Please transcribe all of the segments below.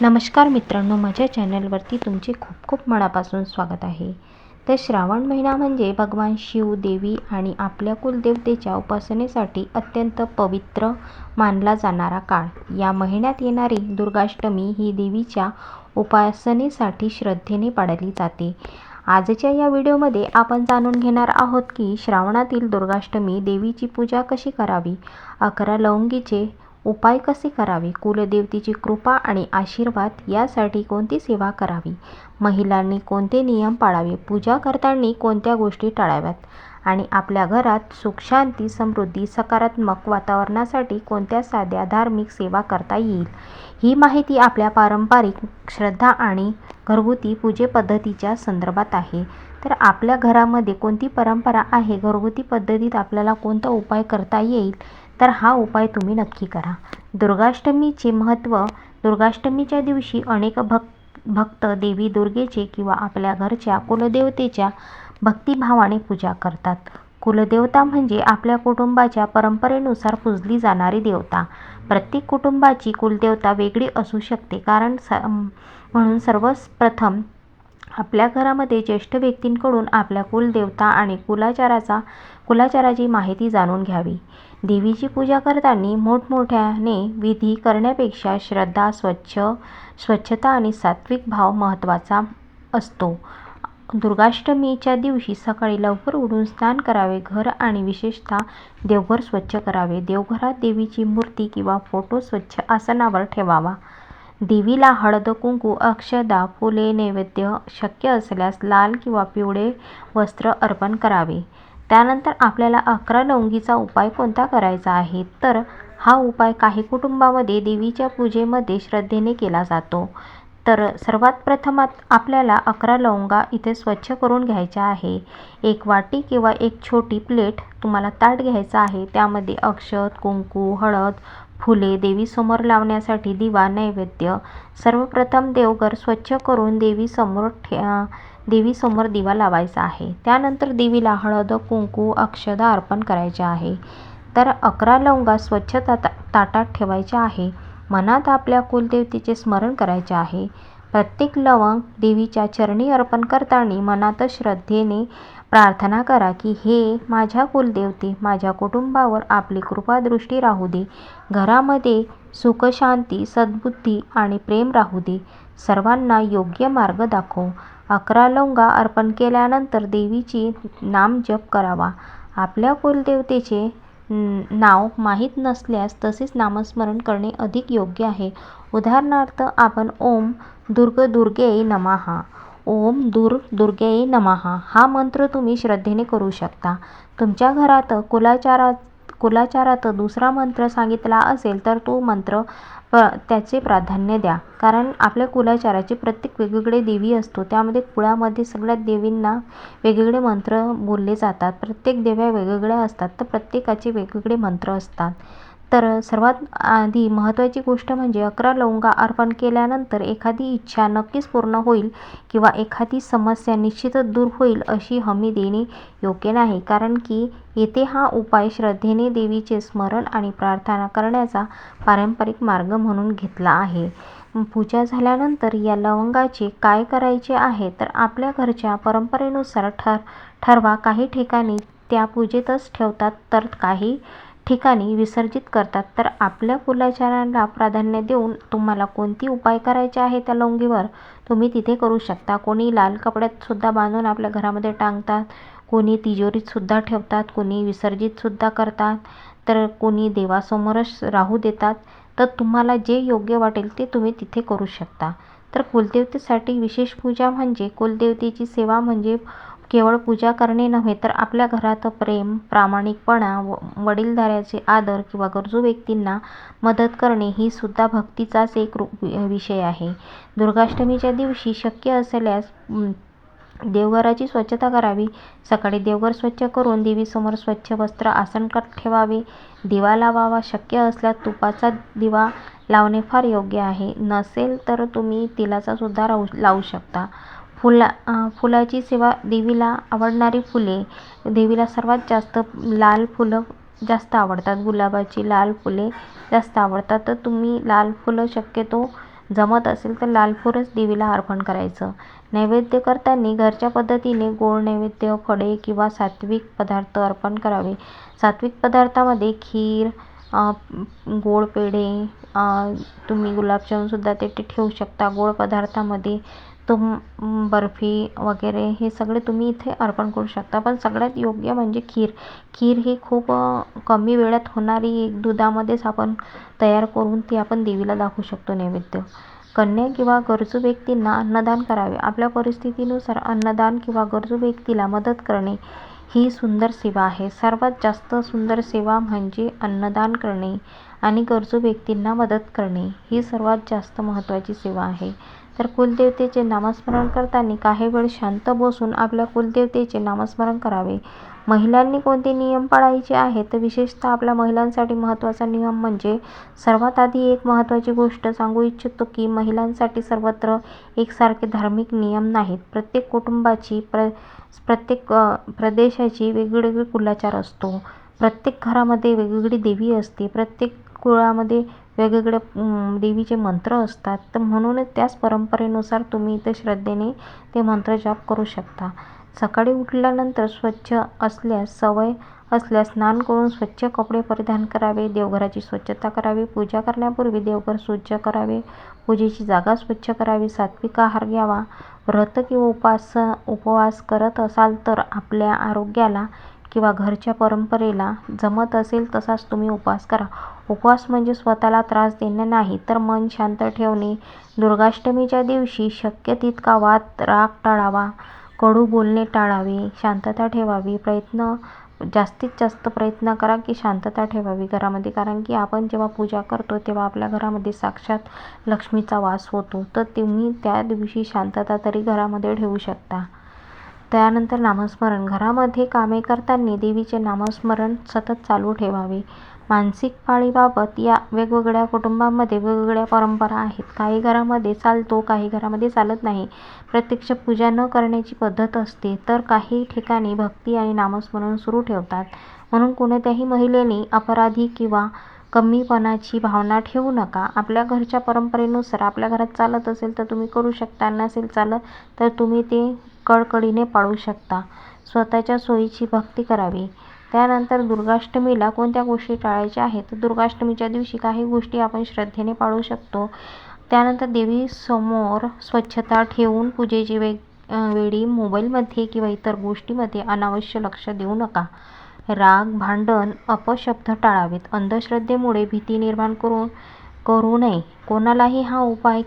नमस्कार मित्रांनो, माझ्या चॅनलवरती तुमचे खूप खूप मनापासून स्वागत आहे. तर श्रावण महिना म्हणजे भगवान शिव, देवी आणि आपल्या कुलदेवतेच्या उपासनेसाठी अत्यंत पवित्र मानला जाणारा काळ. या महिन्यात येणारी दुर्गाष्टमी ही देवीच्या उपासनेसाठी श्रद्धेने पाळली जाते. आजच्या या व्हिडिओमध्ये आपण जाणून घेणार आहोत की श्रावणातील दुर्गाष्टमी देवीची पूजा कशी करावी, 11 लवंगीचे उपाय कसे करावे, कुलदेवतेची कृपा आणि आशीर्वाद यासाठी कोणती सेवा करावी, महिलांनी कोणते नियम पाळावे, पूजा करताना कोणत्या गोष्टी टाळाव्यात आणि आपल्या घरात सुख, शांती, समृद्धी, सकारात्मक वातावरणासाठी कोणत्या साध्या धार्मिक सेवा करता येईल. ही माहिती आपल्या पारंपरिक श्रद्धा आणि घरगुती पूजेपद्धतीच्या संदर्भात आहे. तर आपल्या घरामध्ये कोणती परंपरा आहे, घरगुती पद्धतीत आपल्याला कोणता उपाय करता येईल, तर हा उपाय तुम्ही नक्की करा. दुर्गाष्टमीचे महत्त्व. दुर्गाष्टमीच्या दिवशी अनेक भक्त देवी दुर्गेचे किंवा आपल्या घरच्या कुलदेवतेच्या भक्तिभावाने पूजा करतात. कुलदेवता म्हणजे आपल्या कुटुंबाच्या परंपरेनुसार पूजली जाणारी देवता. प्रत्येक कुटुंबाची कुलदेवता वेगळी असू शकते, म्हणून सर्वप्रथम आपल्या घरामध्ये ज्येष्ठ व्यक्तींकडून आपल्या कुलदेवता आणि कुलाचाराची माहिती जाणून घ्यावी. देवीची पूजा करताना मोठमोठ्याने विधी करण्यापेक्षा श्रद्धा, स्वच्छता आणि सात्विक भाव महत्त्वाचा असतो. दुर्गाष्टमीच्या दिवशी सकाळी लवकर उठून स्नान करावे, घर आणि विशेषतः देवघर स्वच्छ करावे. देवघरात देवीची मूर्ती किंवा फोटो स्वच्छ आसनावर ठेवावा. देवीला हळद, कुंकू, अक्षदा, फुले, नैवेद्य, शक्य असल्यास लाल किंवा पिवळे वस्त्र अर्पण करावे. त्यानंतर आपल्याला 11 लवंगीचा उपाय कोणता करायचा आहे, तर हा उपाय काही कुटुंबामध्ये देवीच्या पूजेमध्ये श्रद्धेने केला जातो. तर सर्वात प्रथम आपल्याला 11 लवंगा इथे स्वच्छ करून घ्यायच्या आहे. एक वाटी किंवा एक छोटी प्लेट, तुम्हाला ताट घ्यायचं आहे. त्यामध्ये अक्षत, कुंकू, हळद, फुले, देवीसमोर लावण्यासाठी दिवा, नैवेद्य. सर्वप्रथम देवघर स्वच्छ करून देवीसमोर दिवा लावायचा आहे. त्यानंतर देवीला हळद, कुंकू, अक्षदा अर्पण करायचे आहे. तर 11 लवंगा स्वच्छ ताटात ठेवायच्या आहे. मनात आपल्या कुलदेवतेचे स्मरण करायचे आहे. प्रत्येक लवंग देवीच्या चरणी अर्पण करताना मनात श्रद्धेने प्रार्थना करा की हे माझ्या कुलदेवते, माझ्या कुटुंबावर आपली कृपादृष्टी राहू दे. घरामध्ये सुख, शांती, सद्बुद्धी आणि प्रेम राहू दे. सर्वांना योग्य मार्ग दाखव. 11 लवंगा अर्पण केल्यानंतर देवीची नामजप करावा. आपल्या कुलदेवतेचे नाव माहीत नसल्यास तसेच नामस्मरण करणे अधिक योग्य आहे. उदाहरणार्थ आपण ओम दुर्गये नमः, ओम दुर्गये नमः हा मंत्र तुम्ही श्रद्धेने करू शकता. तुमच्या घरात कुलाचारात दुसरा मंत्र सांगितला असेल तर तो मंत्र त्याचे प्राधान्य द्या. कारण आपल्या कुलाचाराची प्रत्येक वेगवेगळे देवी असतो. त्यामध्ये कुळामध्ये सगळ्या देवींना वेगवेगळे मंत्र बोलले जातात. प्रत्येक देव्या वेगवेगळ्या असतात, तर प्रत्येकाचे वेगवेगळे मंत्र असतात. तर सर्वात आधी महत्त्वाची गोष्ट म्हणजे 11 लवंगा अर्पण केल्यानंतर एखादी इच्छा नक्कीच पूर्ण होईल किंवा एखादी समस्या निश्चितच दूर होईल अशी हमी देणे योग्य नाही. कारण की येथे हा उपाय श्रद्धेने देवीचे स्मरण आणि प्रार्थना करण्याचा पारंपरिक मार्ग म्हणून घेतला आहे. पूजा झाल्यानंतर या लवंगाचे काय करायचे आहे, तर आपल्या घरच्या परंपरेनुसार ठरवा. काही ठिकाणी त्या पूजेतच ठेवतात, तर काही ठिकाणी विसर्जित करतात. तर आपल्या कुलाचाराला प्राधान्य देऊन तुम्हाला कोणती उपाय करायचे आहे त्या लवंगीवर तुम्ही तिथे करू शकता. कोणी लाल कपड्यात सुद्धा बांधून आपल्या घरामध्ये टांगतात, कोणी तिजोरीत सुद्धा ठेवतात, कोणी विसर्जित सुद्धा करतात, तर कोणी देवासमोरच राहू देतात. तर तुम्हाला जे योग्य वाटेल ते तुम्ही तिथे करू शकता. तर कुलदेवतेसाठी विशेष पूजा म्हणजे कुलदेवतेची सेवा म्हणजे केवळ पूजा करणे नव्हे, तर आपल्या घरात प्रेम, प्रामाणिकपणा, वडीलधाऱ्याचे आदर किंवा गरजू व्यक्तींना मदत करणे ही सुद्धा भक्तीचाच एक विषय आहे. दुर्गाष्टमीच्या दिवशी शक्य असल्यास देवघराची स्वच्छता करावी. सकाळी देवघर स्वच्छ करून देवीसमोर स्वच्छ वस्त्र आसन ठेवावे. दिवा लावावा. शक्य असल्यास तुपाचा दिवा लावणे फार योग्य आहे. नसेल तर तुम्ही तेलाचा सुद्धा लावू शकता. फुलाची सेवा. देवीला आवडणारी फुले. देवीला सर्वात जास्त लाल फुलं जास्त आवडतात. गुलाबाची लाल फुले जास्त आवडतात, तर तुम्ही लाल फुलं शक्यतो जमत असेल तर लाल फूलच देवीला अर्पण करायचं. नैवेद्य करताना घरच्या पद्धतीने गोड नैवेद्य, फळे किंवा सात्विक पदार्थ अर्पण करावे. सात्विक पदार्थामध्ये खीर, गोड पेढे, तुम्ही गुलाबजामुनसुद्धा तिथे ठेवू शकता. गोड पदार्थामध्ये बर्फी वगैरे हे सगळे तुम्ही इथे अर्पण करू शकता. पण सगळ्यात योग्य म्हणजे खीर. खीर ही खूप कमी वेळात होणारी एक दुधामध्येच आपण तयार करून ती आपण देवीला दाखवू शकतो नैवेद्य. कन्या किंवा गरजू व्यक्तींना अन्नदान करावे. आपल्या परिस्थितीनुसार अन्नदान किंवा गरजू व्यक्तीला मदत करणे ही सुंदर सेवा आहे. सर्वात जास्त सुंदर सेवा म्हणजे अन्नदान करणे आणि गरजू व्यक्तींना मदत करणे ही सर्वात जास्त महत्त्वाची सेवा आहे. तर कुलदेवतेचे नामस्मरण करताना काही वेळ शांत बसून आपल्या कुलदेवतेचे नामस्मरण करावे. महिलांनी कोणते नियम पाळायचे आहेत तर विशेषतः आपल्या महिलांसाठी महत्त्वाचा नियम म्हणजे सर्वात आधी एक महत्त्वाची गोष्ट सांगू इच्छितो की महिलांसाठी सर्वत्र एकसारखे धार्मिक नियम नाहीत. प्रत्येक कुटुंबाची प्रत्येक प्रदेशाची वेगवेगळी कुलाचार असतो. प्रत्येक घरामध्ये वेगवेगळी देवी असते. प्रत्येक कुळामध्ये वेगवेगळे देवीचे मंत्र असतात. तर म्हणूनच त्याच परंपरेनुसार तुम्ही इथे श्रद्धेने ते मंत्र जाप करू शकता. सकाळी उठल्यानंतर स्वच्छ सवय असल्यास स्नान करून स्वच्छ कपडे परिधान करावे. देवघराची स्वच्छता करावी. पूजा करण्यापूर्वी देवघर स्वच्छ करावे. पूजेची जागा स्वच्छ करावी. सात्विक आहार घ्यावा. व्रत किंवा उपवास करत असाल तर आपल्या आरोग्याला किंवा घरच्या परंपरेला जमत असेल तसाच तुम्ही उपवास करा. उपवास म्हणजे स्वतःला त्रास देणे नाही तर मन शांत ठेवणे. दुर्गाष्टमीच्या दिवशी शक्य तितका वाद राग टाळावा. कडू बोलणे टाळावे. शांतता ठेवावी. जास्तीत जास्त प्रयत्न करा की शांतता ठेवावी घरामध्ये. कारण की आपण जेव्हा पूजा करतो तेव्हा आपल्या घरामध्ये साक्षात लक्ष्मीचा वास होतो. तर तुम्ही त्या दिवशी शांतता तरी घरामध्ये ठेवू शकता. त्यानंतर नामस्मरण. घरामध्ये कामे करताना देवीचे नामस्मरण सतत चालू ठेवावे. मासिक पाळीबाबत या वेगवेगळ्या कुटुंबांमध्ये वेगवेगळ्या परंपरा आहेत. काही घरामध्ये चालतो, काही घरामध्ये चालत नाही. प्रत्यक्ष पूजा न करण्याची पद्धत असते तर काही ठिकाणी भक्ती आणि नामस्मरण सुरू ठेवतात. म्हणून कोणत्याही महिलेने अपराधी किंवा कमीपणाची भावना ठेवू नका. आपल्या घरच्या परंपरेनुसार आपल्या घरात चालत असेल तर तुम्ही करू शकता. नसेल चालत तर तुम्ही ते कळकळीने पाळू शकता. स्वतःच्या सोयीची भक्ती करावी. त्यानंतर दुर्गाष्टमीला कोणत्या गोष्टी टाळायच्या आहेत तर दुर्गाष्टमीच्या दिवशी काही गोष्टी आपण श्रद्धेने पाळू शकतो. त्यानंतर देवीसमोर स्वच्छता ठेवून पूजेची वेळी मोबाईलमध्ये किंवा इतर गोष्टीमध्ये अनावश्यक लक्ष देऊ नका. राग, भांडण, अपशब्द टाळावेत. अंधश्रद्धेमुळे भीती निर्माण करू नये. कोणालाही हा उपाय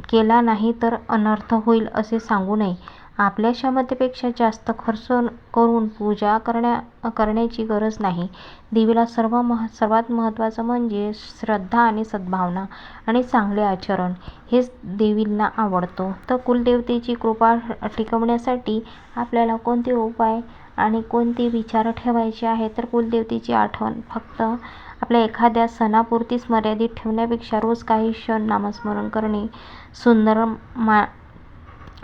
केला नाही तर अनर्थ होईल असे सांगू नये. आपल्या क्षमतेपेक्षा जास्त खर्च करून पूजा करण्याची गरज नाही. देवीला सर्वात महत्त्वाचं म्हणजे श्रद्धा आणि सद्भावना आणि चांगले आचरण हेच देवीला आवडतं. तर कुलदेवतेची कृपा टिकवण्यासाठी आपल्याला कोणते उपाय आणि कोणते विचार ठेवायचे आहे तर कुलदेवतेची आठवण फक्त आपल्या एखाद्या सणापुरतीच मर्यादित ठेवण्यापेक्षा रोज काही क्षण नामस्मरण करणे,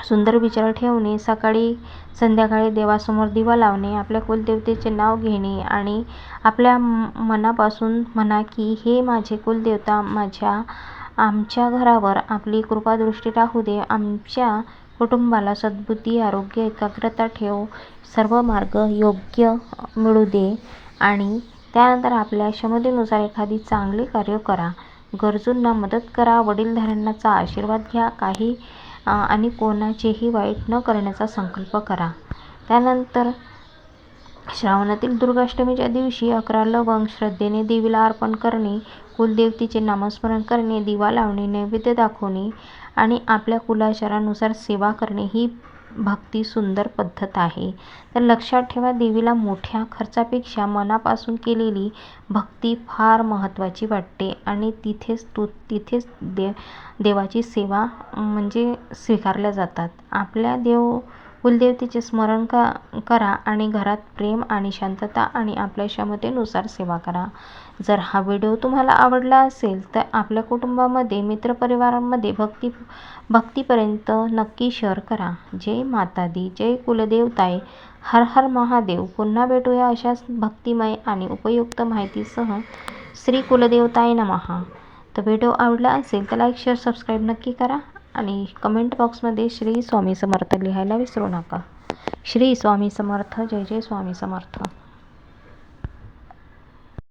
सुंदर विचार ठेवणे, सकाळी संध्याकाळी देवासमोर दिवा लावणे, आपल्या कुलदेवतेचे नाव घेणे आणि आपल्या मनापासून म्हणा की हे माझे कुलदेवता आमच्या घरावर आपली कृपादृष्टी राहू दे. आमच्या कुटुंबाला सद्बुद्धी, आरोग्य, एकाग्रता ठेव. सर्व मार्ग योग्य मिळू दे. आणि त्यानंतर आपल्या क्षमतेनुसार एखादी चांगली कार्य करा. गरजूंना मदत करा. वडीलधाऱ्यांचा आशीर्वाद घ्या. आणि कोणाचेही वाईट न करण्याचा संकल्प करा. त्यानंतर श्रावणातील दुर्गाष्टमीच्या दिवशी 11 लवंग श्रद्धेने देवीला अर्पण करणे, कुलदेवतेचे नामस्मरण करणे, दिवा लावणे, नैवेद्य दाखवणे आणि आपल्या कुलाचारानुसार सेवा करणे ही भक्ती सुंदर पद्धत आहे. तर लक्षात ठेवा, देवीला मोठ्या खर्चापेक्षा मनापासून केलेली भक्ती फार महत्त्वाची वाटते आणि तिथेच देवाची सेवा म्हणजे स्वीकारल्या जातात. आपल्या कुलदेवतेचे स्मरण करा आणि घरात प्रेम आणि शांतता आणि आपल्या क्षमतेनुसार सेवा करा. जर हा व्हिडिओ तुम्हाला आवडला असेल तर आपल्या कुटुंबामध्ये, मित्रपरिवारामध्ये भक्तीपर्यंत नक्की शेअर करा. जय माता दी, जय कुलदेवताय, हर हर महादेव. पुन्हा भेटूया अशाच भक्तिमय आणि उपयुक्त माहितीसह. श्री कुलदेवताय नमः. तर व्हिडिओ आवडला असेल तर लाईक शेअर सबस्क्राईब नक्की करा आणि कमेंट बॉक्समध्ये श्री स्वामी समर्थ लिहायला विसरू नका. श्री स्वामी समर्थ. जय जय स्वामी समर्थ.